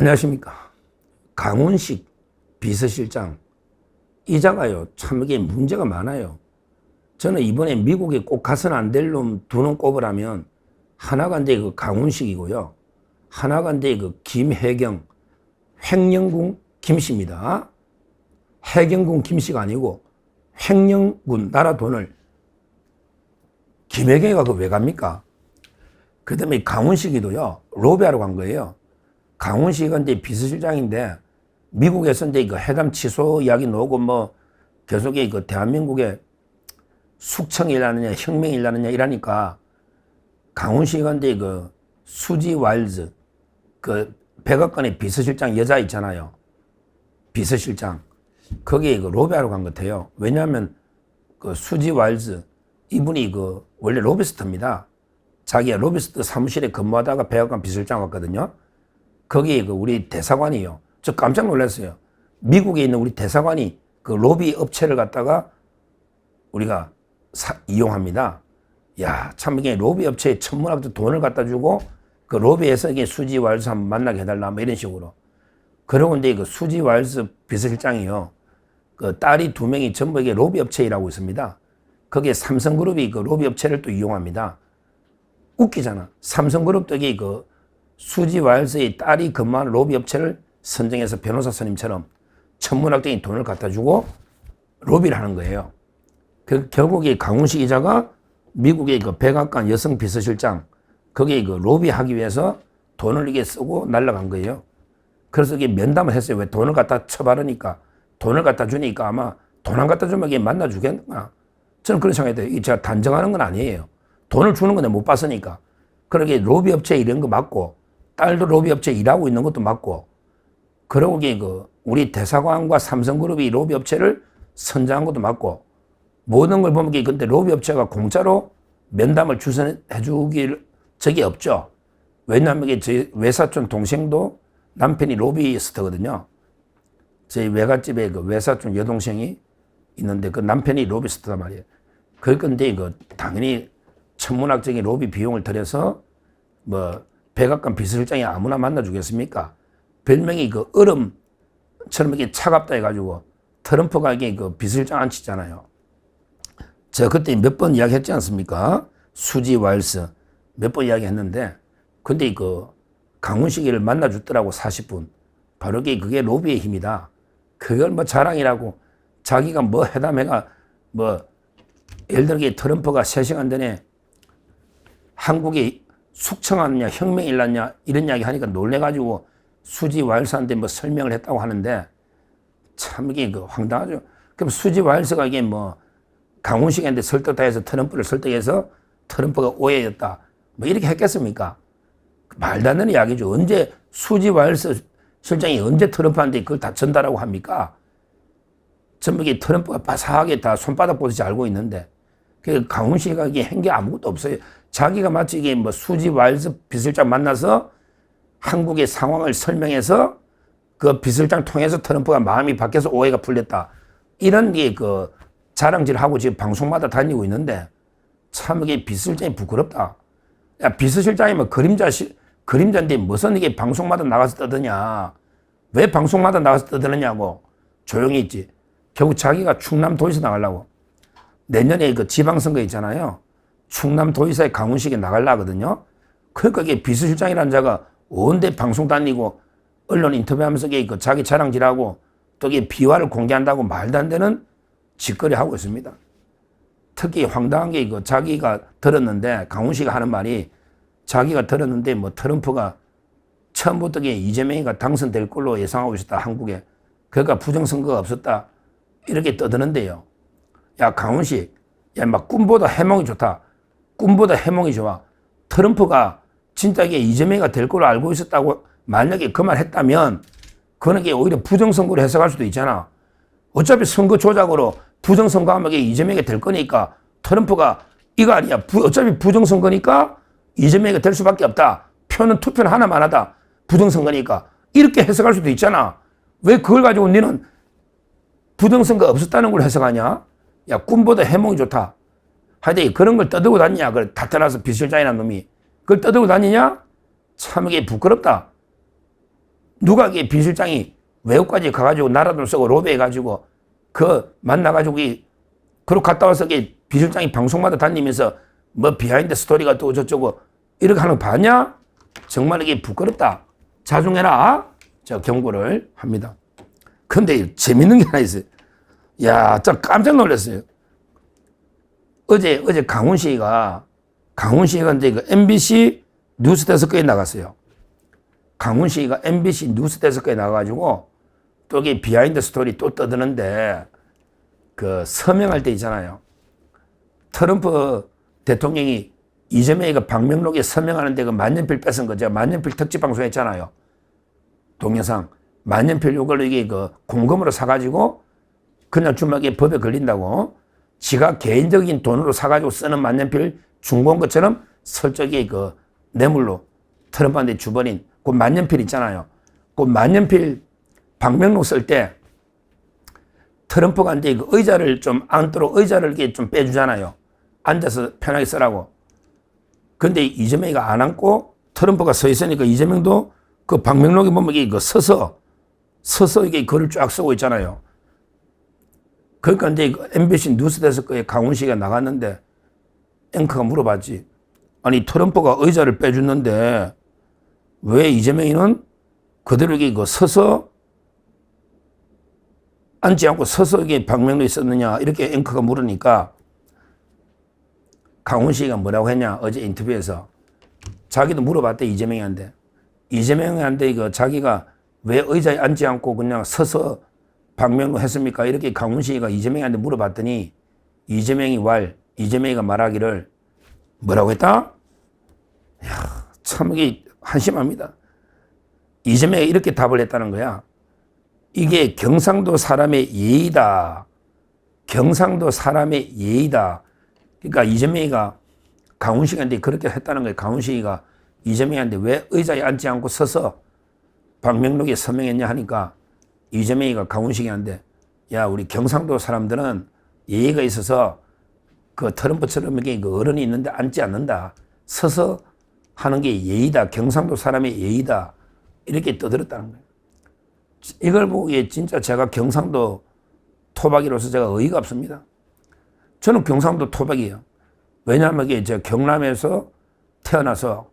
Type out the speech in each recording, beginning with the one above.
안녕하십니까. 강훈식 비서실장 이자가요 참 이게 문제가 많아요. 저는 이번에 미국에 꼭 가서는 안 될 놈 두 놈 꼽으라면 하나가 이제 그 강훈식이고요. 하나가 이제 그 김혜경 횡령군 김씨입니다. 해경군 김씨가 아니고 횡령군 나라 돈을 김혜경이가 그 왜 갑니까? 그 다음에 강훈식이도요 로비하러 간 거예요. 강훈식은 이제 비서실장인데 미국에서 이제 그 회담 취소 이야기 나오고 뭐 계속 그 대한민국에 숙청이 일어나느냐 혁명이 일어나느냐 이러니까 강훈식은 이제 그 수지 와일즈 그 백악관의 비서실장 여자 있잖아요. 비서실장. 거기에 그 로비하러 간 것 같아요. 왜냐하면 그 수지 와일즈 이분이 그 원래 로비스트입니다. 자기가 로비스트 사무실에 근무하다가 백악관 비서실장 왔거든요. 거기에 그 우리 대사관이요. 저 깜짝 놀랐어요. 미국에 있는 우리 대사관이 그 로비 업체를 갖다가 우리가 이용합니다. 야, 참 이게 로비 업체에 천문학적 돈을 갖다 주고 그 로비에서 이게 수지 와일즈 한번 만나게 해달라 뭐 이런 식으로. 그러고 이제 그 수지 와일즈 비서실장이요. 그 딸이 두 명이 전부 이게 로비 업체에 일하고 있습니다. 거기에 삼성그룹이 그 로비 업체를 또 이용합니다. 웃기잖아. 삼성그룹도 이게 그 수지 와일즈의 딸이 근무하는 로비 업체를 선정해서 변호사 선임처럼 천문학적인 돈을 갖다 주고 로비를 하는 거예요. 그 결국에 강훈식 이자가 미국의 그 백악관 여성 비서실장 거기에 그 로비하기 위해서 돈을 이게 쓰고 날라간 거예요. 그래서 이게 면담을 했어요. 왜 돈을 갖다 쳐바르니까 돈을 갖다 주니까 아마 돈 안 갖다 주면 이게 만나 주겠나? 저는 그런 생각이 돼요. 제가 단정하는 건 아니에요. 돈을 주는 건 내가 못 봤으니까. 그러게 로비 업체 이런 거 맞고 딸도 로비 업체 일하고 있는 것도 맞고 그러고 그 우리 대사관과 삼성그룹이 로비 업체를 선정한 것도 맞고 모든 걸 보면 근데 로비 업체가 공짜로 면담을 주선해 주길 적이 없죠. 왜냐하면 저희 외사촌 동생도 남편이 로비스트거든요. 저희 외갓집에 그 외사촌 여동생이 있는데 그 남편이 로비스트단 말이에요. 그런데 그 당연히 천문학적인 로비 비용을 들여서 뭐 백악관 비서실장이 아무나 만나주겠습니까? 별명이 그 얼음처럼 이렇게 차갑다 해가지고 트럼프가 이게 그 비서실장 앉히잖아요. 제가 그때 몇 번 이야기 했지 않습니까? 수지 와일스 몇 번 이야기 했는데, 근데 그 강훈식이를 만나줬더라고, 40분. 바로 그게 로비의 힘이다. 그걸 뭐 자랑이라고 자기가 뭐 회담해가 뭐 예를 들어 트럼프가 3시간 전에 한국에 숙청하느냐 혁명이 일어났냐 이런 이야기 하니까 놀래가지고 수지 와일스한테 뭐 설명을 했다고 하는데 참 이게 그 황당하죠. 그럼 수지 와일스가 이게 뭐 강훈식한테 설득다 해서 트럼프를 설득해서 트럼프가 오해였다 뭐 이렇게 했겠습니까? 말도 안 되는 이야기죠. 언제 수지 와일스 실장이 언제 트럼프한테 그걸 다 전달하고 합니까? 전부 이게 트럼프가 바삭하게 다 손바닥 보듯이 알고 있는데 그 강훈식이가 이게 한 게 아무것도 없어요. 자기가 마치 이게 뭐 수지 와일스 비서실장 만나서 한국의 상황을 설명해서 그 비서실장 통해서 트럼프가 마음이 바뀌어서 오해가 풀렸다. 이런 게 그 자랑질을 하고 지금 방송마다 다니고 있는데 참 이게 비서실장이 부끄럽다. 야, 비서실장이면 그림자인데 무슨 이게 방송마다 나가서 떠드냐. 왜 방송마다 나가서 떠드느냐고 조용히 있지. 결국 자기가 충남도에서 나가려고. 내년에 그 지방선거 있잖아요. 충남도의사에 강훈식이 나가려 하거든요. 그러니까 이게 비서실장이라는 자가 온데 방송 다니고 언론 인터뷰하면서 그 자기 자랑질하고 또 이게 비화를 공개한다고 말도 안 되는 짓거리 하고 있습니다. 특히 황당한 게 그 자기가 들었는데 강훈식이 하는 말이 자기가 들었는데 뭐 트럼프가 처음부터 이재명이가 당선될 걸로 예상하고 있었다 한국에. 그러니까 부정선거가 없었다 이렇게 떠드는데요. 야 강훈식, 야 막 꿈보다 해몽이 좋다. 꿈보다 해몽이 좋아. 트럼프가 진짜 이게 이재명이가 될 걸로 알고 있었다고 만약에 그 말 했다면 그거는 오히려 부정선거로 해석할 수도 있잖아. 어차피 선거 조작으로 부정선거하면 이재명이 될 거니까 트럼프가 이거 아니야. 어차피 부정선거니까 이재명이 될 수밖에 없다. 투표는 하나만 하다. 부정선거니까. 이렇게 해석할 수도 있잖아. 왜 그걸 가지고 너는 부정선거 없었다는 걸 해석하냐? 야, 꿈보다 해몽이 좋다. 하여튼 그런 걸 떠들고 다니냐? 그걸 다 떠나서 비서실장이라는 놈이. 그걸 떠들고 다니냐? 참 이게 부끄럽다. 누가 이게 비실장이 외국까지 가가지고 나라돈 쓰고 로비해가지고 그 만나가지고 그러고 갔다 와서 비실장이 방송마다 다니면서 뭐 비하인드 스토리가 또 저쩌고 이렇게 하는 거 봤냐? 정말 이게 부끄럽다. 자중해라. 제가 경고를 합니다. 근데 재밌는 게 하나 있어요. 야, 참 깜짝 놀랐어요. 어제 강훈 씨가 이제 그 MBC 뉴스데스크에 나갔어요. 강훈 씨가 MBC 뉴스데스크에 나가가지고 또 이게 비하인드 스토리 또 떠드는데 그 서명할 때 있잖아요. 트럼프 대통령이 이재명이가 방명록에 서명하는데 그 만년필 뺏은 거 제가 만년필 특집 방송 했잖아요. 동영상. 만년필 요걸 이게 그 공금으로 사가지고 그냥 주막에 법에 걸린다고 지가 개인적인 돈으로 사가지고 쓰는 만년필 중고인 것처럼 설적이 그 뇌물로 트럼프한테 주버린 그 만년필 있잖아요. 그 만년필 방명록 쓸 때 트럼프가 이제 그 의자를 좀 앉도록 의자를 이렇게 좀 빼주잖아요. 앉아서 편하게 쓰라고. 근데 이재명이가 안 앉고 트럼프가 서 있으니까 이재명도 그 방명록에 보면 이게 그 서서 이게 글을 쫙 쓰고 있잖아요. 그러니까 이제 MBC 뉴스데스크에 강훈 씨가 나갔는데 앵커가 물어봤지. 아니 트럼프가 의자를 빼줬는데 왜 이재명이는 그대로 이게 그 서서 앉지 않고 서서 이게 방명록에 썼느냐 이렇게 앵커가 물으니까 강훈 씨가 뭐라고 했냐 어제 인터뷰에서 자기도 물어봤대 이재명이한테 그 자기가 왜 의자에 앉지 않고 그냥 서서 방명록 했습니까? 이렇게 강훈 씨가 이재명이한테 물어봤더니 이재명이가 말하기를 뭐라고 했다? 이야, 참 이게 한심합니다. 이재명이 이렇게 답을 했다는 거야. 이게 경상도 사람의 예의다. 경상도 사람의 예의다. 그러니까 이재명이가 강훈 씨한테 그렇게 했다는 거예요. 강훈 씨가 이재명이한테 왜 의자에 앉지 않고 서서 방명록에 서명했냐 하니까 이재명이가 강훈 씨한테 야 우리 경상도 사람들은 예의가 있어서 그 트럼프처럼 이렇게 그 어른이 있는데 앉지 않는다. 서서 하는 게 예의다. 경상도 사람의 예의다. 이렇게 떠들었다는 거예요. 이걸 보고 진짜 제가 경상도 토박이로서 제가 어이가 없습니다. 저는 경상도 토박이에요. 왜냐하면 이게 제가 경남에서 태어나서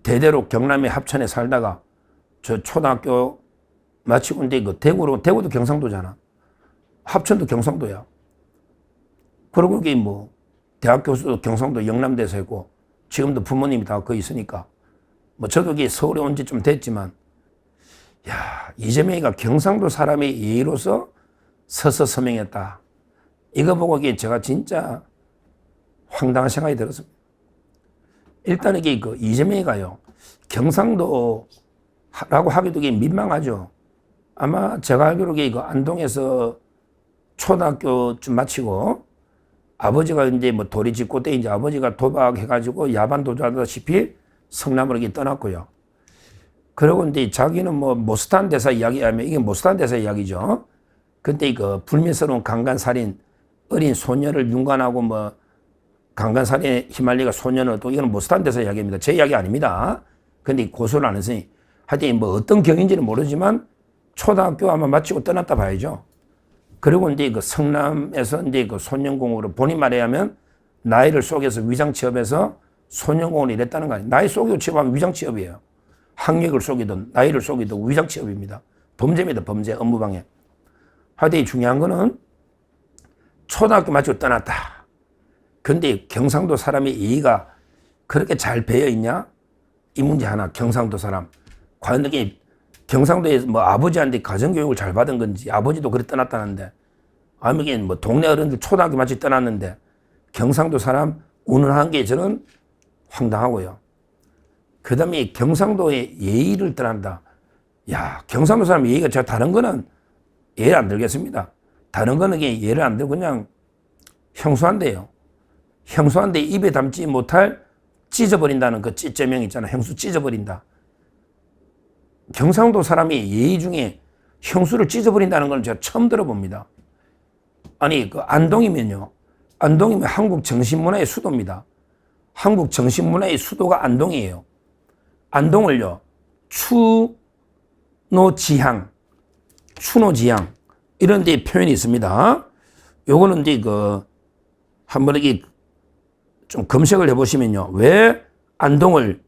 대대로 경남의 합천에 살다가 저 초등학교 마치고 이제 그 대구도 경상도잖아. 합천도 경상도야. 그리고 이게 뭐 대학 교수도 경상도 영남대에서 했고 지금도 부모님이 다 거기 있으니까 뭐 저도 이게 서울에 온 지 좀 됐지만 야 이재명이가 경상도 사람의 예의로서 서서 서명했다. 이거 보고 이게 제가 진짜 황당한 생각이 들었습니다. 일단 이게 그 이재명이가요 경상도라고 하기도 이게 민망하죠. 아마 제가 알기로 이게 그 안동에서 초등학교쯤 마치고 아버지가 이제 뭐 도리 짓고 때 이제 아버지가 도박해가지고 야반 도주하다시피 성남으로 이렇게 떠났고요. 그리고 이제 자기는 뭐 모스탄 대사 이야기하면 이게 모스탄 대사 이야기죠. 근데 그 불미스러운 강간살인 어린 소녀를 윤관하고 뭐 강간살인에 휘말리가 소년을 또 이거는 모스탄 대사 이야기입니다. 제 이야기 아닙니다. 근데 고소를 안 했으니 하여튼 뭐 어떤 경위인지는 모르지만 초등학교 아마 마치고 떠났다 봐야죠. 그리고 이제 그 성남에서 이제 그 소년공으로 본인 말에 하면 나이를 속여서 위장 취업해서 소년공으로 일했다는 거 아니에요. 나이 속이고 취업하면 위장 취업이에요. 학력을 속이든 나이를 속이든 위장 취업입니다. 범죄입니다. 범죄 업무방해. 하여튼 중요한 거는 초등학교 마치고 떠났다. 근데 경상도 사람의 예의가 그렇게 잘 배어 있냐? 이 문제 하나. 경상도 사람. 과연 이게 경상도에 뭐 아버지한테 가정교육을 잘 받은 건지 아버지도 그래 떠났다는데 아니면 이게 뭐 동네 어른들 초등학교 마치 떠났는데 경상도 사람 운운한 게 저는 황당하고요. 그 다음에 경상도의 예의를 떠난다. 야, 경상도 사람 예의가 제가 다른 거는 예를 안 들겠습니다. 다른 거는 이게 예를 안 들고 그냥 형수한데요. 형수한테 입에 담지 못할 찢어버린다는 그 찢제명 있잖아. 형수 찢어버린다. 경상도 사람이 예의 중에 형수를 찢어버린다는 걸 제가 처음 들어봅니다. 아니, 그 안동이면요. 안동이면 한국 정신문화의 수도입니다. 한국 정신문화의 수도가 안동이에요. 안동을요, 추노지향, 추노지향 이런 데 표현이 있습니다. 요거는 이제 한번 이게 좀 검색을 해보시면요. 왜 안동을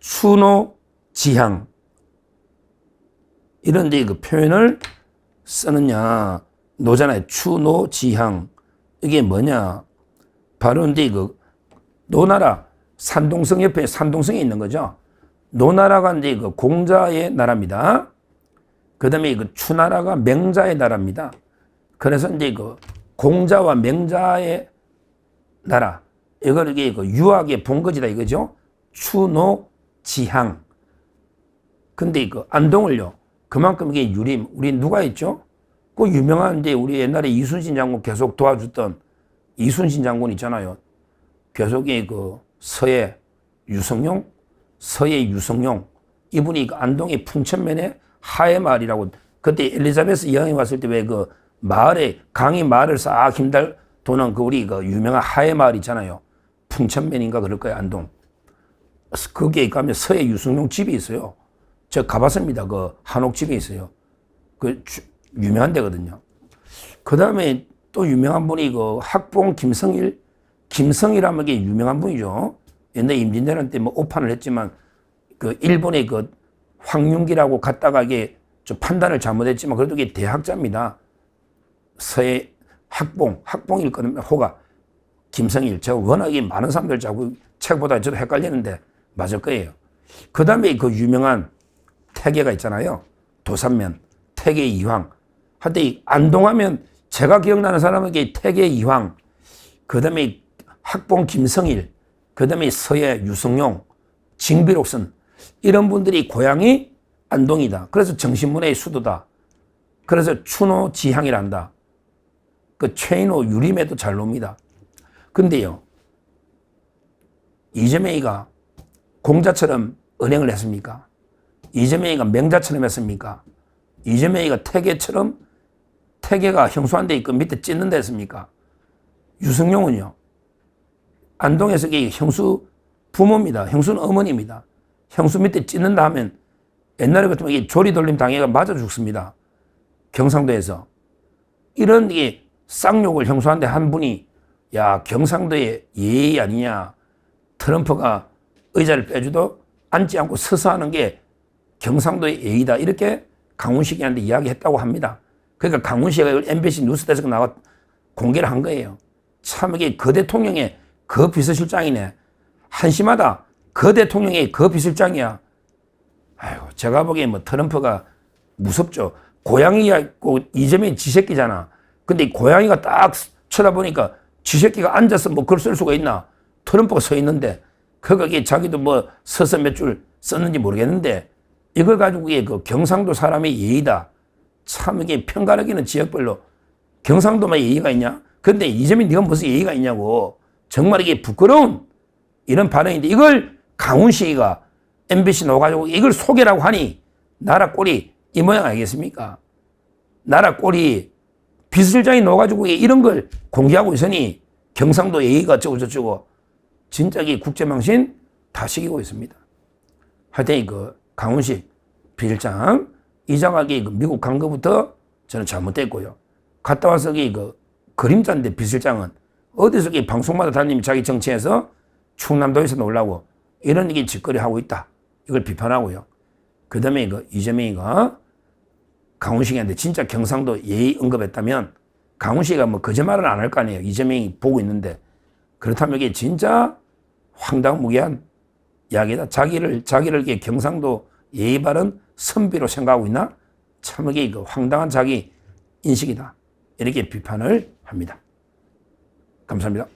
추노지향 이런 데 표현을 쓰느냐. 노잖아요. 추노지향. 이게 뭐냐. 바로 이제 노나라, 산동성 옆에 산동성에 있는 거죠. 노나라가 이제 공자의 나라입니다. 그 다음에 추나라가 맹자의 나라입니다. 그래서 이제 공자와 맹자의 나라. 이걸 이게 유학의 본거지다 이거죠. 추노지향. 근데 안동을요. 그만큼 이게 유림. 우리 누가 있죠? 그 유명한 이제 우리 옛날에 이순신 장군 계속 도와줬던 이순신 장군 있잖아요. 계속이 서해 유성룡 이분이 안동의 풍천면에 하회마을이라고 그때 엘리자베스 여행이 왔을 때 왜 마을에 강이 마을을 싹 힘달 도는 우리 유명한 하회마을 있잖아요. 풍천면인가 그럴 거예요. 안동. 거기에 가면 서해 유성룡 집이 있어요. 제가 가봤습니다. 한옥집이 있어요. 유명한 데거든요. 그 다음에 또 유명한 분이 학봉 김성일하면 게 유명한 분이죠. 옛날에 임진왜란 때 오판을 했지만 일본의 황윤기라고 갔다가 이게 좀 판단을 잘못했지만 그래도 이게 대학자입니다. 서해 학봉일 거는 호가 김성일. 제가 워낙에 많은 사람들 자꾸 책보다 저도 헷갈리는데 맞을 거예요. 그 다음에 유명한 태계가 있잖아요. 도산면 태계 이황. 한때 안동하면 제가 기억나는 사람에게 태계 이황, 그 다음에 학봉 김성일, 그 다음에 서해 유성룡, 징비록선 이런 분들이 고향이 안동이다. 그래서 정신문화의 수도다. 그래서 추노지향이란다. 최인호 유림에도 잘 놉니다. 근데요, 이재명이가 공자처럼 은행을 했습니까? 이재명이가 맹자처럼 했습니까? 이재명이가 태계가 형수한 데 있고 밑에 찢는 데 했습니까? 유성룡은요, 안동에서 형수 부모입니다. 형수는 어머니입니다. 형수 밑에 찢는다 하면 옛날에 같으면 이게 조리돌림 당해가 맞아 죽습니다. 경상도에서. 이런 게 쌍욕을 형수한테 한 분이 야, 경상도의 예의 아니냐. 트럼프가 의자를 빼주도 앉지 않고 서서 하는 게 경상도의 예의다. 이렇게 강훈식이한테 이야기했다고 합니다. 그러니까 강훈식이 MBC 뉴스데스크 나와 공개를 한 거예요. 참 이게 그 대통령의 그 비서실장이네. 한심하다. 그 대통령의 그 비서실장이야. 아이고, 제가 보기엔 트럼프가 무섭죠. 고양이가 있고 이재명이 지새끼잖아. 근데 고양이가 딱 쳐다보니까 지새끼가 앉아서 글 쓸 수가 있나. 트럼프가 서 있는데 거기에 자기도 서서 몇 줄 썼는지 모르겠는데 이걸 가지고 이게 경상도 사람의 예의다. 참 이게 편가르기는 지역별로 경상도만 예의가 있냐? 근데 이재명 네가 무슨 예의가 있냐고. 정말 이게 부끄러운 이런 발언인데 이걸 강훈식이가 MBC 나와가지고 이걸 소개라고 하니 나라 꼴이 이 모양 아니겠습니까? 나라 꼴이 비서실장이 나와가지고 이런 걸 공개하고 있으니 경상도 예의가 어쩌고저쩌고 진짜 이게 국제망신 다 시키고 있습니다. 하여튼 강훈식 비실장 이자가 미국 간 것부터 저는 잘못됐고요. 갔다 와서 그림자인데 비실장은 어디서 방송마다 다니면 자기 정치에서 충남도에서 놀라고 이런 짓거리 하고 있다. 이걸 비판하고요. 그 다음에 이재명이가 강훈식한테 진짜 경상도 예의 언급했다면 강훈식이가 거짓말은 안 할 거 아니에요. 이재명이 보고 있는데 그렇다면 이게 진짜 황당무계한 이야기다. 자기를 경상도 예의 바른 선비로 생각하고 있나? 참 이게 황당한 자기 인식이다. 이렇게 비판을 합니다. 감사합니다.